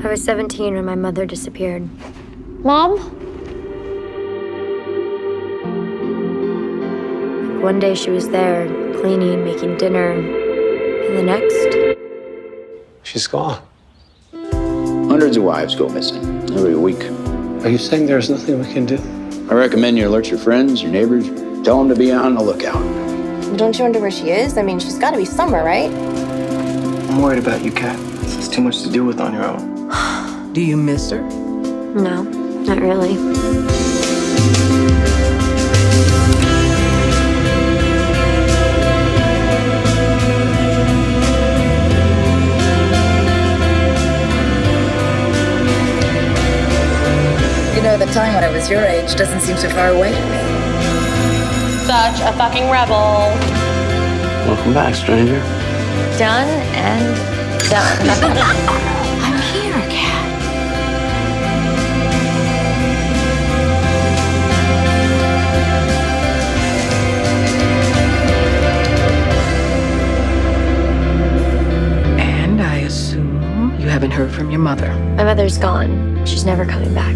I was 17 when my mother disappeared. Mom? One day she was there, cleaning, making dinner, and the next... She's gone. Hundreds of wives go missing every week. Are you saying there's nothing we can do? I recommend you alert your friends, your neighbors, tell them to be on the lookout. Don't you wonder where she is? I mean, she's got to be somewhere, right? I'm worried about you, Kat. It's too much to deal with on your own. Do you miss her? No, not really. You know, the time when I was your age doesn't seem so far away to me. Such a fucking rebel. Welcome back, stranger. Done and done. I'm here, Kat. And I assume you haven't heard from your mother. My mother's gone. She's never coming back.